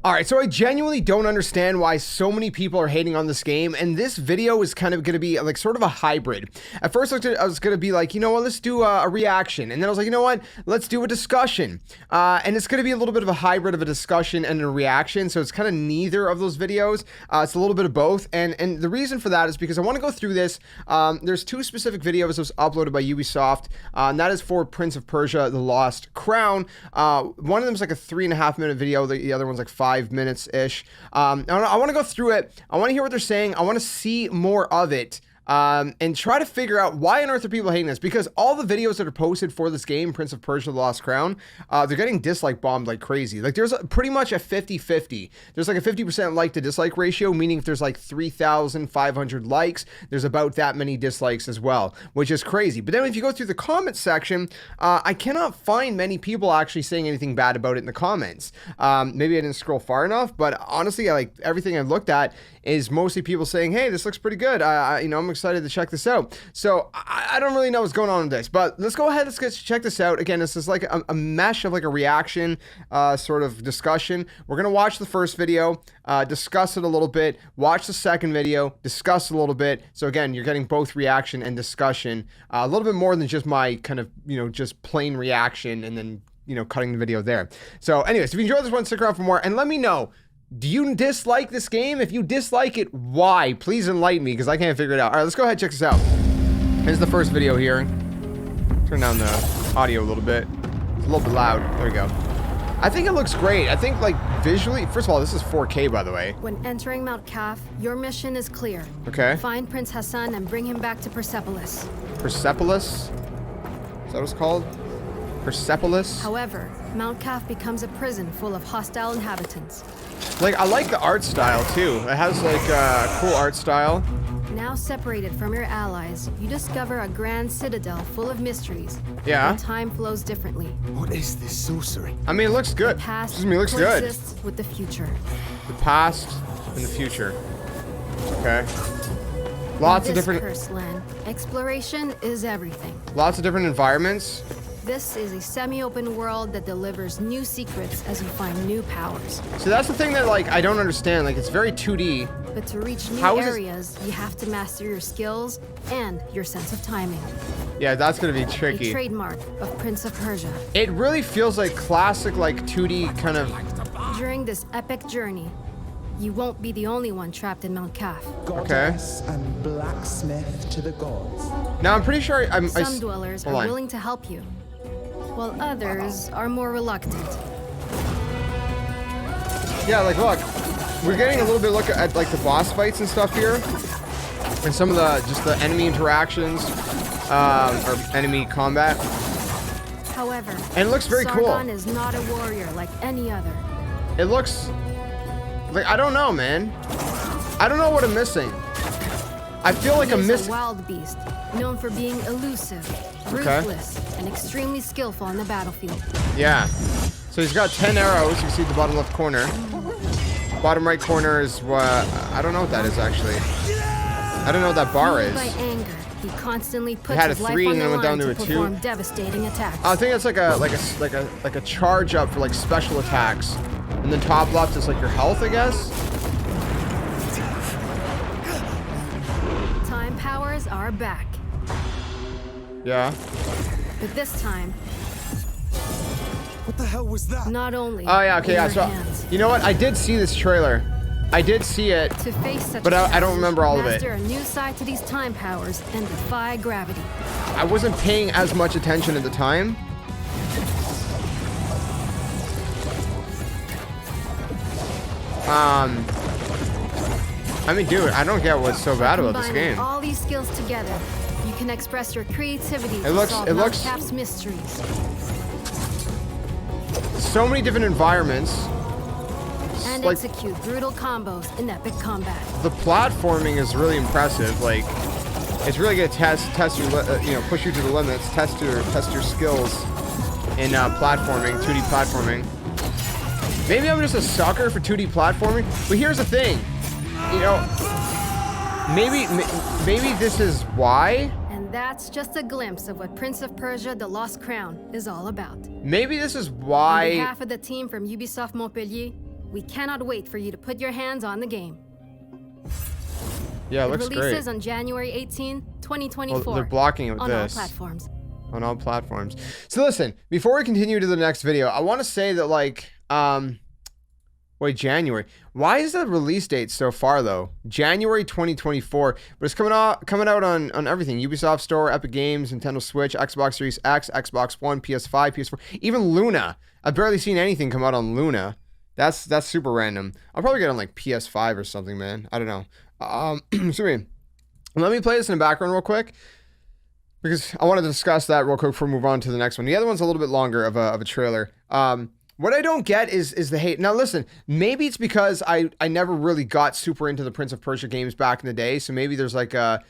All right, so I genuinely don't understand why so many people are hating on this game, and this video is kind of going to be like sort of a hybrid. At first, I was going to be like, you know what, let's do a reaction, and then I was like, you know what, let's do a discussion. And it's going to be a little bit of a hybrid of a discussion and a reaction, so it's kind of neither of those videos. It's a little bit of both, and the reason for that is because I want to go through this. There's two specific videos that was uploaded by Ubisoft, and that is for Prince of Persia: The Lost Crown. One of them is like a 3.5 minute video, the other one's like 5 minutes-ish. I want to go through it. I want to hear what they're saying. I want to see more of it. And try to figure out why on earth are people hating this, because all the videos that are posted for this game, Prince of Persia: The Lost Crown, they're getting dislike bombed like crazy. Like there's pretty much a 50-50. There's like a 50% like to dislike ratio, meaning if there's like 3,500 likes, there's about that many dislikes as well, which is crazy. But then if you go through the comment section, I cannot find many people actually saying anything bad about it in the comments. Maybe I didn't scroll far enough, but honestly, like everything I looked at is mostly people saying, hey, this looks pretty good. I'm excited to check this out. So I don't really know what's going on with this, but let's go ahead. Let's check this out. Again, this is like a mesh of like a reaction sort of discussion. We're going to watch the first video, discuss it a little bit, watch the second video, discuss a little bit. So again, you're getting both reaction and discussion, a little bit more than just my kind of, just plain reaction and then, cutting the video there. So anyways, if you enjoyed this one, stick around for more and let me know. Do you dislike this game? If you dislike it, why? Please enlighten me, because I can't figure it out. All right, let's go ahead and check this out. Here's the first video here. Turn down the audio a little bit. It's a little bit loud. There we go. I think it looks great. I think, like, visually... First of all, this is 4K, by the way. When entering Mount Kaf, your mission is clear. Okay. Find Prince Hassan and bring him back to Persepolis. Persepolis? Is that what it's called? Persepolis? However, Mount Kaf becomes a prison full of hostile inhabitants. Like, I like the art style, too. It has, like, a cool art style. Now separated from your allies, you discover a grand citadel full of mysteries. Yeah. Where time flows differently. What is this sorcery? I mean, it looks good. The past Excuse me, it looks good. coexists with the future. The past and the future. Okay. Lots of different... cursed land, exploration is everything. Lots of different environments. This is a semi-open world that delivers new secrets as you find new powers. So that's the thing that, like, I don't understand. Like, it's very 2D. But to reach new areas, you have to master your skills and your sense of timing. Yeah, that's gonna be tricky. A trademark of Prince of Persia. It really feels like classic, like, 2D kind of... During this epic journey, you won't be the only one trapped in Mount Kaf. Goddess and blacksmith to the gods. Now, I'm pretty sure Some dwellers are willing to help you, while others are more reluctant. Yeah, like, look, we're getting a little bit look at, like, the boss fights and stuff here, and some of the, just the enemy interactions, or enemy combat. However, and it looks very cool. Sargon is not a warrior like any other. It looks, like, I don't know, man. I don't know what I'm missing. I feel like I'm missing. A wild beast, known for being elusive, ruthless, and extremely skillful on the battlefield. Yeah. So he's got 10 arrows. You can see the bottom left corner. Bottom right corner is what... I don't know what that is, actually. I don't know what that bar is. By anger, he constantly puts had a his life 3 on and then the went down line to a 2. perform devastating attacks. I think it's like a charge up for, like, special attacks. And then top left is, like, your health, I guess. Time powers are back. Yeah. But this time, What the hell was that? not only Oh, yeah, okay, in yeah. your So, hands. you know what? I did see this trailer. I did see it. To face such But a I don't remember all of it. master a new side to these time powers and defy gravity. I wasn't paying as much attention at the time. I mean, dude, I don't get what's so bad about this game. All these skills together, you can express your creativity It looks Kaf's mysteries. So many different environments. And like, execute brutal combos in epic combat. The platforming is really impressive. Like, it's really gonna test your, push you to the limits, test your skills in platforming, 2D platforming. Maybe I'm just a sucker for 2D platforming, but here's the thing, maybe this is why. And that's just a glimpse of what Prince of Persia: The Lost Crown is all about. Maybe this is why. On behalf of the team from Ubisoft Montpellier, We cannot wait for you to put your hands on the game. Yeah, it looks It great. releases on January 18, 2024. Well, they're blocking it with on all this. platforms. On all platforms. So listen, before we continue to the next video, I want to say that like, wait, January. Why is the release date so far though? January 2024, but it's coming out on everything. Ubisoft Store, Epic Games, Nintendo Switch, Xbox Series X, Xbox One, PS5, PS4, even Luna. I've barely seen anything come out on Luna. That's super random. I'll probably get on like PS5 or something, man. I don't know. Excuse me. Let me play this in the background real quick, because I wanted to discuss that real quick before we move on to the next one. The other one's a little bit longer of a trailer. What I don't get is the hate. Now listen, maybe it's because I never really got super into the Prince of Persia games back in the day, so maybe there's like a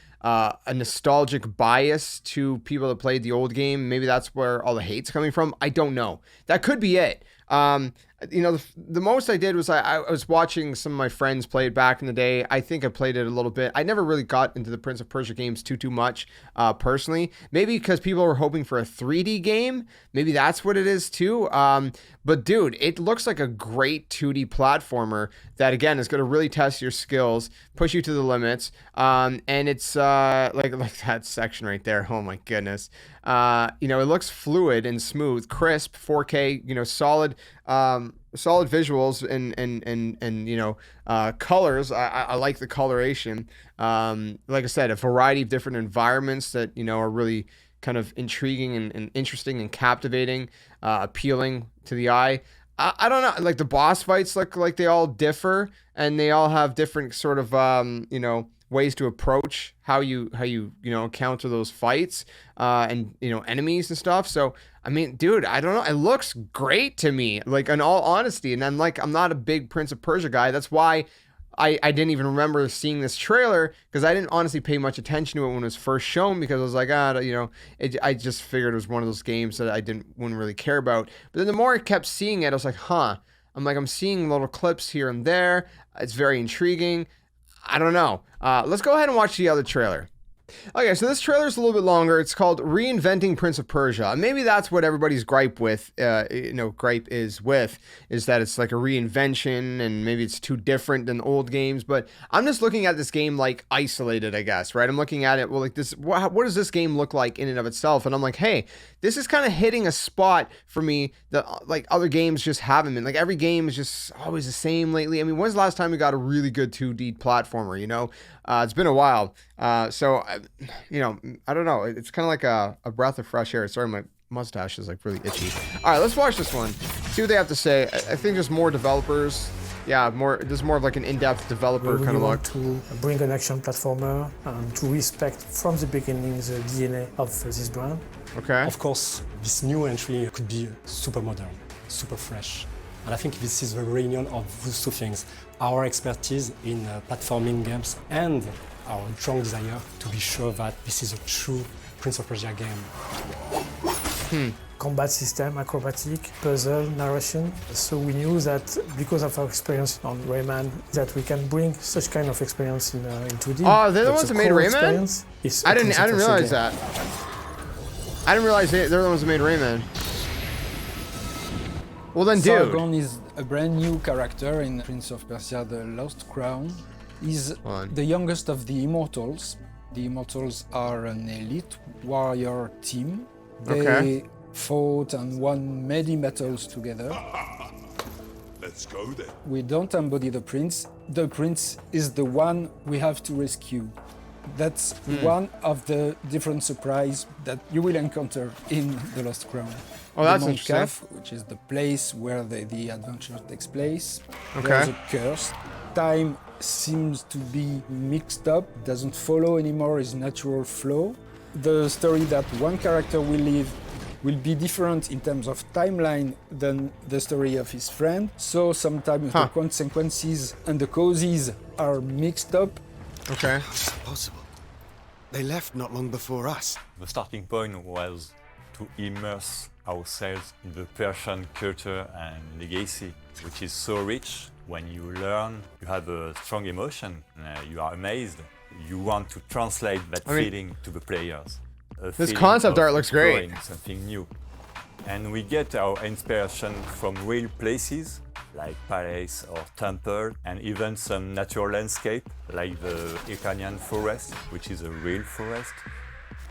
nostalgic bias to people that played the old game. Maybe that's where all the hate's coming from. I don't know. That could be it. You know, the most I did was I was watching some of my friends play it back in the day. I think I played it a little bit. I never really got into the Prince of Persia games too much personally. Maybe because people were hoping for a 3D game. Maybe that's what it is too. But dude, it looks like a great 2D platformer that again is going to really test your skills, push you to the limits. And it's like that section right there. Oh my goodness. You know, it looks fluid and smooth, crisp, 4K, you know, solid visuals and you know, colors. I like the coloration. Like I said, a variety of different environments that, you know, are really kind of intriguing and interesting and captivating, appealing to the eye. I don't know, like the boss fights look like they all differ and they all have different sort of, you know, ways to approach how you know, counter those fights, and, you know, enemies and stuff. So, I mean, dude, I don't know. It looks great to me, like in all honesty. And I'm not a big Prince of Persia guy. That's why I didn't even remember seeing this trailer, because I didn't honestly pay much attention to it when it was first shown, because I was like, you know, I just figured it was one of those games that I wouldn't really care about. But then the more I kept seeing it, I was like, I'm seeing little clips here and there. It's very intriguing. I don't know. Let's go ahead and watch the other trailer. Okay, so this trailer is a little bit longer. It's called Reinventing Prince of Persia. And maybe that's what everybody's gripe with, you know, is that it's like a reinvention and maybe it's too different than old games. But I'm just looking at this game like isolated, I guess, right? I'm looking at it, well, like this, what does this game look like in and of itself? And I'm like, hey, this is kind of hitting a spot for me that like other games just haven't been. Like every game is just always the same lately. I mean, when's the last time we got a really good 2D platformer, you know? It's been a while. So, you know, I don't know. It's kind of like a breath of fresh air. Sorry, my mustache is like really itchy. All right, let's watch this one. See what they have to say. I think there's more developers. Yeah, there's more of like an in-depth developer kind of look. To bring an action platformer and to respect from the beginning the DNA of this brand. Okay. Of course, this new entry could be super modern, super fresh. And I think this is the reunion of those two things. Our expertise in platforming games and our strong desire to be sure that this is a true Prince of Persia game. Combat system, acrobatic, puzzle, narration. So we knew that because of our experience on Rayman, that we can bring such kind of experience in 2D. Oh, they're the ones that made Rayman? I didn't realize that. I didn't realize they're the ones that made Rayman. Well then, dude. Sargon is a brand new character in Prince of Persia: The Lost Crown. He's the youngest of the Immortals. The Immortals are an elite warrior team. They fought and won many battles together. Let's go then. We don't embody the prince. The prince is the one we have to rescue. That's one of the different surprises that you will encounter in The Lost Crown. Oh, that's the interesting. Cave, which is the place where the adventure takes place. Okay. There's a curse. Time seems to be mixed up, doesn't follow anymore its natural flow. The story that one character will live will be different in terms of timeline than the story of his friend. So sometimes the consequences and the causes are mixed up. Okay. How's that possible? They left not long before us. The starting point was to immerse ourselves in the Persian culture and legacy, which is so rich. When you learn, you have a strong emotion, you are amazed. You want to translate that feeling to the players. This concept art looks great. Something new. And we get our inspiration from real places, like palace or temple, and even some natural landscape, like the Iranian forest, which is a real forest.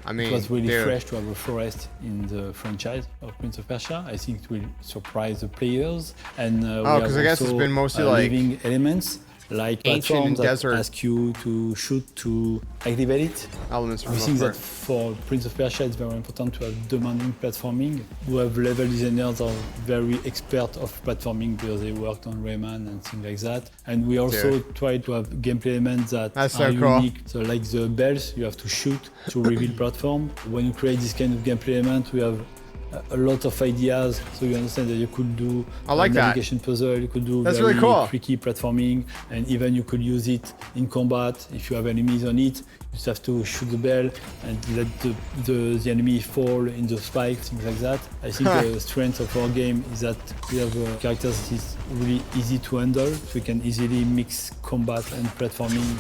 I mean, it was really fresh to have a forest in the franchise of Prince of Persia. I think it will surprise the players. And because I guess it's been mostly like living elements, like ancient platforms that desert. ask you to shoot to activate it. Elements from We the think part. that for Prince of Persia, it's very important to have demanding platforming. We have level designers are very expert of platforming because they worked on Rayman and things like that. And we also try to have gameplay elements that That's are so cool. unique. So like the bells, you have to shoot to reveal platform. When you create this kind of gameplay element, we have a lot of ideas, so you understand that you could do I like a that. navigation puzzle, you could do That's very really cool. tricky platforming, and even you could use it in combat. If you have enemies on it, you just have to shoot the bell and let the enemy fall in the spike, things like that. I think the strength of our game is that we have characters that is really easy to handle, so we can easily mix combat and platforming.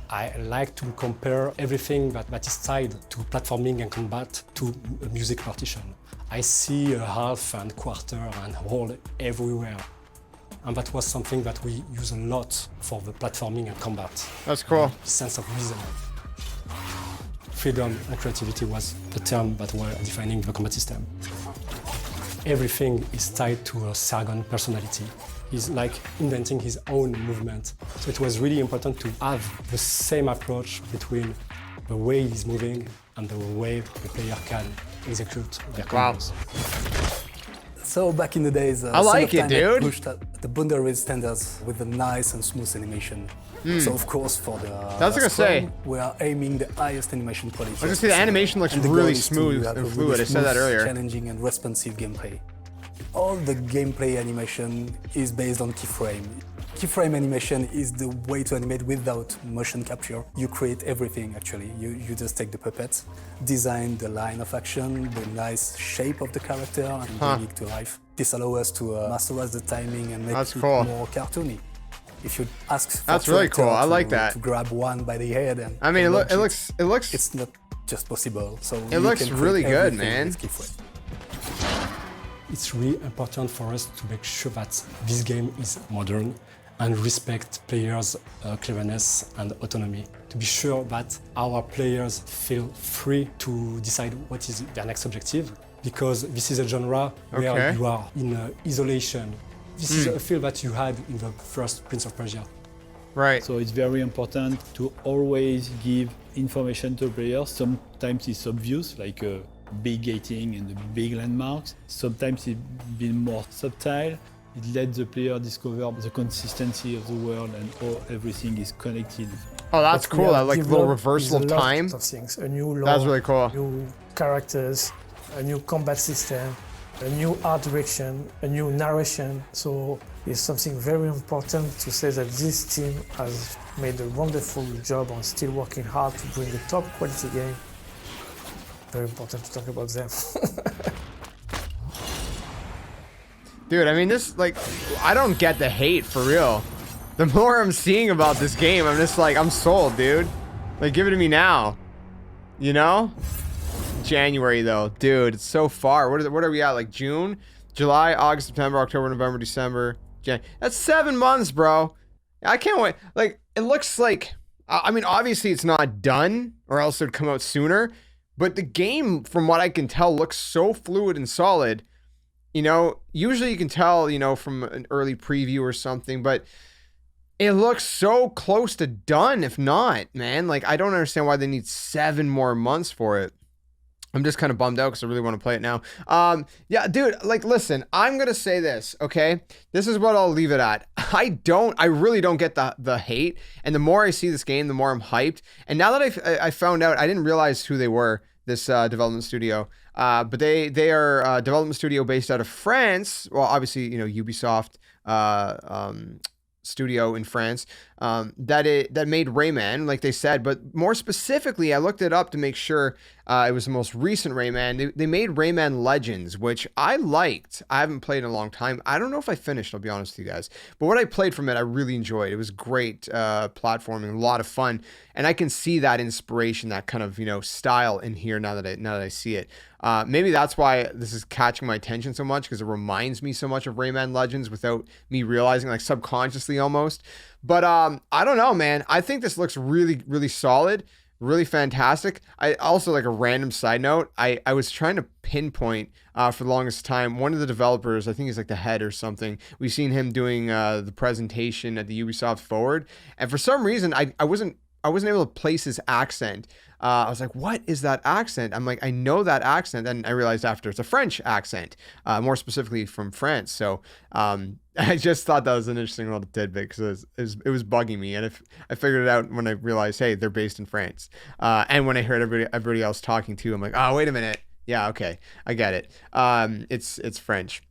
I like to compare everything that is tied to platforming and combat to a music partition. I see a half and quarter and whole everywhere. And that was something that we use a lot for the platforming and combat. That's cool. The sense of rhythm. Freedom and creativity was the term that were defining the combat system. Everything is tied to a Sargon personality. He's like inventing his own movement. So it was really important to have the same approach between the way he's moving and the way the player can execute their combos. So back in the days, I like it, dude. Pushed the boundary standards with a nice and smooth animation. So of course for the That's what I was gonna say. we are aiming the highest animation quality. I was gonna say the animation looks And the goal really is to smooth have a and really fluid. I said that smooth, earlier. Challenging and responsive gameplay. All the gameplay animation is based on keyframe. Keyframe animation is the way to animate without motion capture. You create everything actually. You just take the puppet, design the line of action, the nice shape of the character, and bring it to life. This allows us to masterize the timing and make it more cartoony. If you ask for That's really cool. I like that. To grab one by the head and I mean, it launch looks. It's not just possible. So It looks really good, man. It's really important for us to make sure that this game is modern and respect players' cleverness and autonomy. To be sure that our players feel free to decide what is their next objective, because this is a genre where you are in isolation. This is a feel that you had in the first Prince of Persia. Right. So it's very important to always give information to players. Sometimes it's obvious, like big gating and the big landmarks. Sometimes it's been more subtle. It lets the player discover the consistency of the world and how everything is connected. Oh, that's cool. I like little reversal of a lot time. of things. A new lore, That's really cool. new characters, a new combat system, a new art direction, a new narration. So it's something very important to say that this team has made a wonderful job on still working hard to bring a top quality game. Very important to talk about them. Dude, I mean, this, like, I don't get the hate for real. The more I'm seeing about this game, I'm just like, I'm sold, dude. Like, give it to me now. You know? January, though. Dude, it's so far. What are we at? Like, June? July, August, September, October, November, December, January. That's 7 months, bro. I can't wait. Like, it looks like, I mean, obviously it's not done, or else it would come out sooner. But the game, from what I can tell, looks so fluid and solid. You know, usually you can tell, you know, from an early preview or something, but it looks so close to done, if not, man. Like, I don't understand why they need 7 more months for it. I'm just kind of bummed out because I really want to play it now. Yeah, dude, like, listen, I'm going to say this, okay? This is what I'll leave it at. I really don't get the hate. And the more I see this game, the more I'm hyped. And now that I found out, I didn't realize who they were, this development studio. But they are a development studio based out of France. Well, obviously, you know, Ubisoft studio in France that made Rayman, like they said. But more specifically, I looked it up to make sure It was the most recent Rayman. They made Rayman Legends, which I liked. I haven't played in a long time. I don't know if I finished, I'll be honest with you guys. But what I played from it, I really enjoyed. It was great platforming, a lot of fun. And I can see that inspiration, that kind of, style in here now that I see it. Maybe that's why this is catching my attention so much, because it reminds me so much of Rayman Legends without me realizing, like subconsciously almost. But I don't know, man. I think this looks really, really solid, really fantastic. I also, like a random side note, I was trying to pinpoint for the longest time one of the developers. I think he's like the head or something. We've seen him doing the presentation at the Ubisoft Forward, and for some reason I wasn't able to place his accent. I was like, what is that accent? I'm like, I know that accent. And I realized after it's a French accent, more specifically from France. So I just thought that was an interesting little tidbit, because it was bugging me. And if I figured it out when I realized, hey, they're based in France. And when I heard everybody else talking too, I'm like, oh, wait a minute. Yeah, okay. I get it. It's French.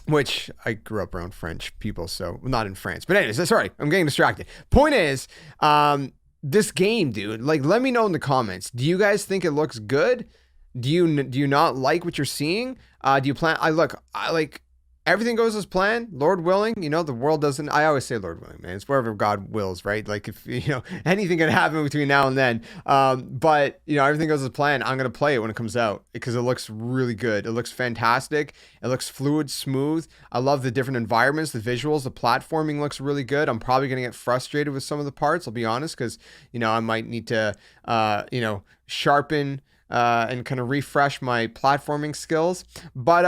Which I grew up around French people, so not in France. But anyways, sorry, I'm getting distracted. Point is, this game, dude, like, let me know in the comments. Do you guys think it looks good? Do you not like what you're seeing? Do you plan? I like everything goes as planned, Lord willing. The world doesn't. I always say Lord willing, man. It's wherever God wills, right? Like, if anything can happen between now and then. But everything goes as planned. I'm gonna play it when it comes out, because it looks really good. It looks fantastic. It looks fluid, smooth. I love the different environments, the visuals, the platforming looks really good. I'm probably gonna get frustrated with some of the parts, I'll be honest, because I might need to sharpen and kind of refresh my platforming skills. But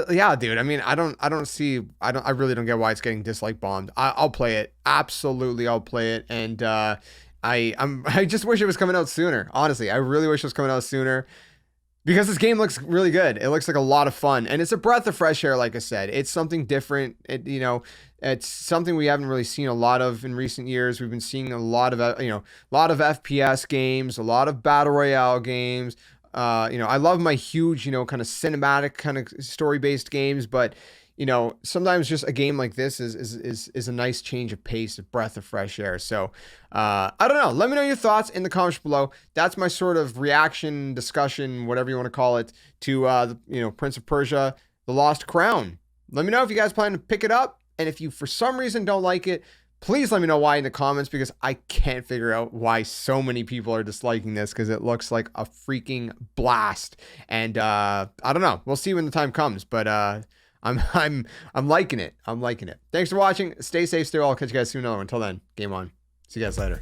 yeah, dude, I mean, I really don't get why it's getting dislike bombed. I'll play it. Absolutely, I'll play it. And I just wish it was coming out sooner. Honestly, I really wish it was coming out sooner, because this game looks really good. It looks like a lot of fun, and it's a breath of fresh air. Like I said, it's something different. It's something we haven't really seen a lot of in recent years. We've been seeing a lot of FPS games, a lot of battle royale games. I love my huge, kind of cinematic, kind of story-based games, but sometimes just a game like this is a nice change of pace, a breath of fresh air. So I don't know. Let me know your thoughts in the comments below. That's my sort of reaction, discussion, whatever you want to call it, to Prince of Persia: The Lost Crown. Let me know if you guys plan to pick it up, and if you for some reason don't like it, please let me know why in the comments, because I can't figure out why so many people are disliking this, because it looks like a freaking blast. And I don't know. We'll see when the time comes, but I'm liking it. I'm liking it. Thanks for watching. Stay safe, stay well. I'll catch you guys soon. Until then, game on. See you guys later.